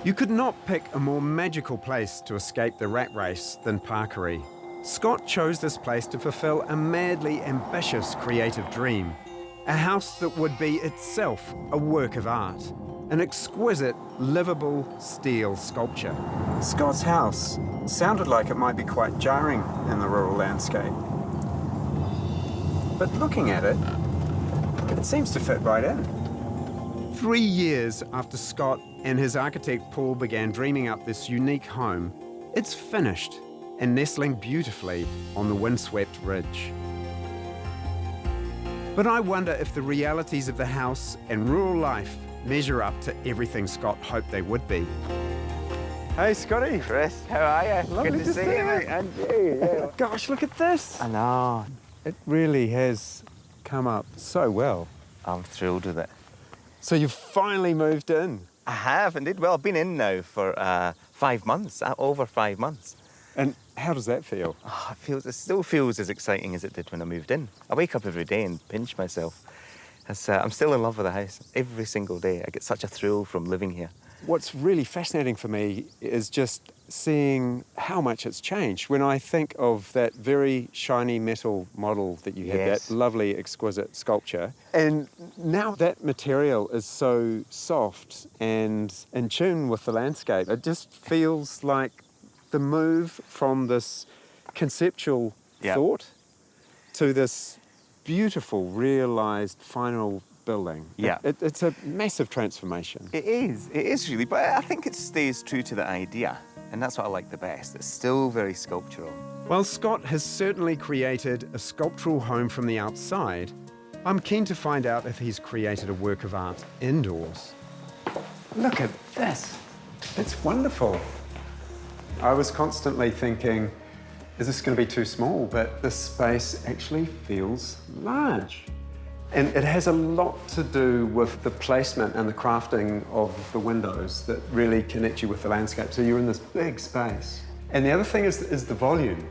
You could not pick a more magical place to escape the rat race than Parkery. Scott chose this place to fulfill a madly ambitious creative dream. A house that would be itself a work of art. An exquisite, livable steel sculpture. Scott's house sounded like it might be quite jarring in the rural landscape. But looking at it, it seems to fit right in. 3 years after Scott and his architect Paul began dreaming up this unique home, it's finished and nestling beautifully on the windswept ridge. But I wonder if the realities of the house and rural life measure up to everything Scott hoped they would be. Hey, Scotty. Chris, how are you? Lovely Good to see you, mate. And you, yeah. Gosh, look at this. I know. It really has come up so well. I'm thrilled with it. So you've finally moved in. I have, indeed. Well, I've been in now for 5 months, over 5 months. And how does that feel? Oh, it still feels as exciting as it did when I moved in. I wake up every day and pinch myself. I'm still in love with the house. Every single day, I get such a thrill from living here. What's really fascinating for me is just seeing how much it's changed. When I think of that very shiny metal model that you had, Yes. that lovely, exquisite sculpture, and now that material is so soft and in tune with the landscape, it just feels like the move from this conceptual thought to this beautiful, realised final building. Yeah. It's a massive transformation. It is really, but I think it stays true to the idea, and that's what I like the best. It's still very sculptural. While Scott has certainly created a sculptural home from the outside, I'm keen to find out if he's created a work of art indoors. Look at this. It's wonderful. I was constantly thinking, is this going to be too small? But this space actually feels large. And it has a lot to do with the placement and the crafting of the windows that really connect you with the landscape. So you're in this big space. And the other thing is the volume.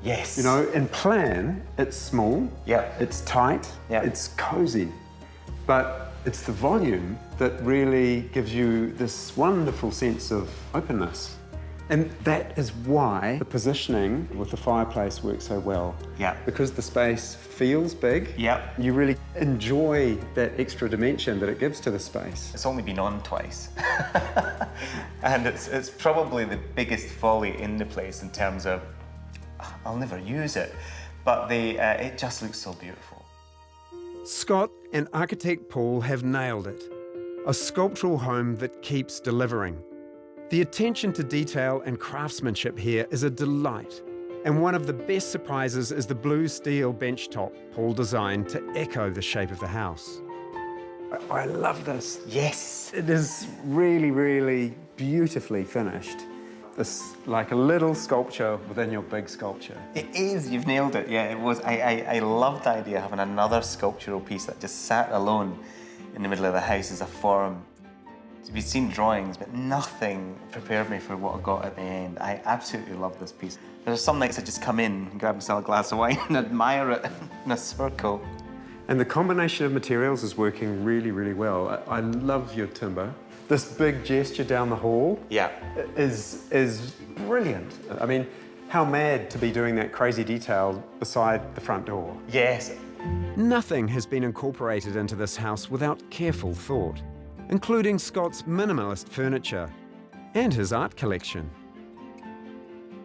Yes. You know, in plan, it's small, it's tight, Yeah. it's cozy. But it's the volume that really gives you this wonderful sense of openness. And that is why the positioning with the fireplace works so well. Yeah. Because the space feels big. Yeah. You really enjoy that extra dimension that it gives to the space. It's only been on twice. And it's probably the biggest folly in the place in terms of, I'll never use it, but it just looks so beautiful. Scott and architect Paul have nailed it. A sculptural home that keeps delivering. The attention to detail and craftsmanship here is a delight. And one of the best surprises is the blue steel benchtop Paul designed to echo the shape of the house. I love this. Yes. It is really, really beautifully finished. It's like a little sculpture within your big sculpture. It is, you've nailed it. Yeah, it was. I loved the idea of having another sculptural piece that just sat alone in the middle of the house as a form. We'd seen drawings, but nothing prepared me for what I got at the end. I absolutely love this piece. There's some nights I just come in and grab myself a glass of wine and admire it in a circle. And the combination of materials is working really, really well. I love your timber. This big gesture down the hall is brilliant. I mean, how mad to be doing that crazy detail beside the front door. Yes. Nothing has been incorporated into this house without careful thought, including Scott's minimalist furniture and his art collection.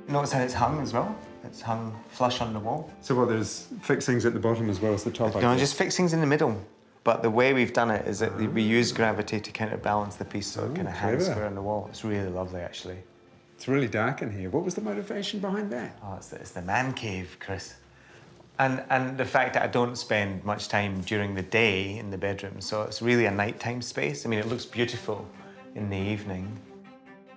Notice how it's hung as well. It's hung flush on the wall. So what, there's fixings at the bottom as well as the top? No, just fixings in the middle. But the way we've done it is that we use gravity to counterbalance the piece so it kind of hangs square on the wall. It's really lovely, actually. It's really dark in here. What was the motivation behind that? Oh, it's the man cave, Chris. And the fact that I don't spend much time during the day in the bedroom, so it's really a nighttime space. I mean, it looks beautiful in the evening.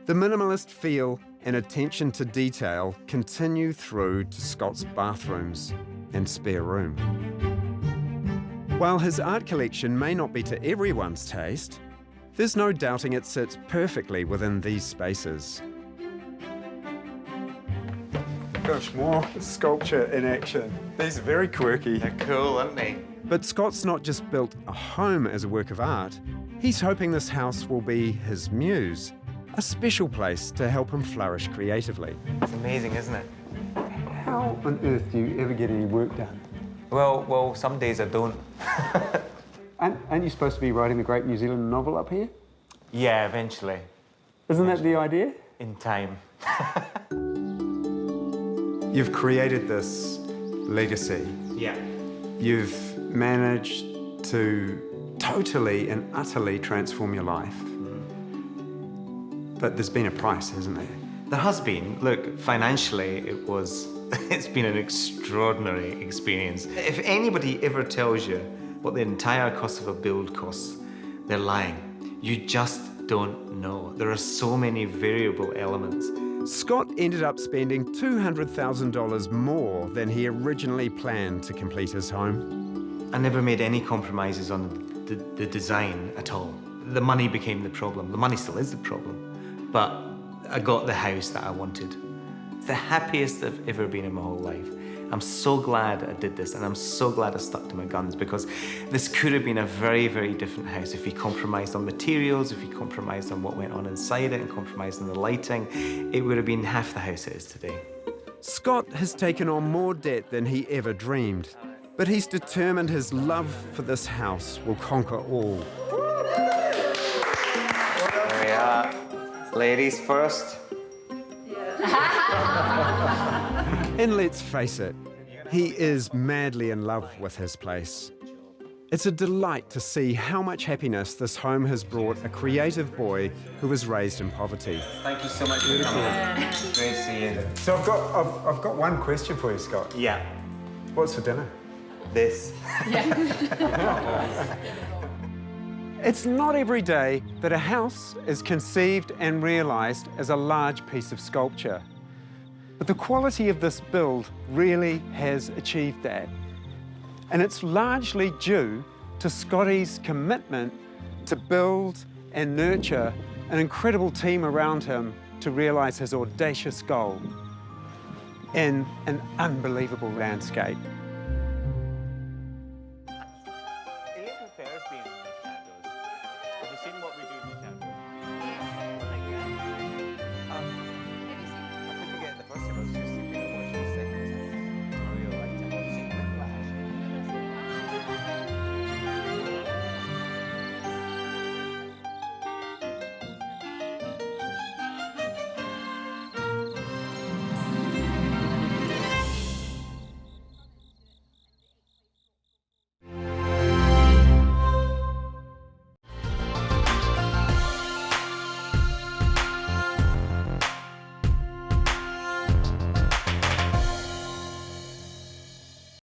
The minimalist feel and attention to detail continue through to Scott's bathrooms and spare room. While his art collection may not be to everyone's taste, there's no doubting it sits perfectly within these spaces. Gosh, more sculpture in action. These are very quirky. They're cool, aren't they? But Scott's not just built a home as a work of art. He's hoping this house will be his muse, a special place to help him flourish creatively. It's amazing, isn't it? How on earth do you ever get any work done? Well, some days I don't. Aren't you supposed to be writing the great New Zealand novel up here? Yeah, eventually. Isn't that the idea? In time. You've created this legacy. Yeah. You've managed to totally and utterly transform your life. But there's been a price, hasn't there? There has been. Look, financially, it's been an extraordinary experience. If anybody ever tells you what the entire cost of a build costs, they're lying. You just don't know. There are so many variable elements. Scott ended up spending $200,000 more than he originally planned to complete his home. I never made any compromises on the design at all. The money became the problem. The money still is the problem. But I got the house that I wanted. It's the happiest I've ever been in my whole life. I'm so glad I did this, and I'm so glad I stuck to my guns, because this could have been a very, very different house if we compromised on materials, if we compromised on what went on inside it, and compromised on the lighting. It would have been half the house it is today. Scott has taken on more debt than he ever dreamed, but he's determined his love for this house will conquer all. There we are. Ladies first. And let's face it, he is madly in love with his place. It's a delight to see how much happiness this home has brought a creative boy who was raised in poverty. Thank you so much for coming. Great to see you. So I've got one question for you, Scott. Yeah. What's for dinner? This. It's not every day that a house is conceived and realised as a large piece of sculpture. But the quality of this build really has achieved that. And it's largely due to Scotty's commitment to build and nurture an incredible team around him to realise his audacious goal in an unbelievable landscape.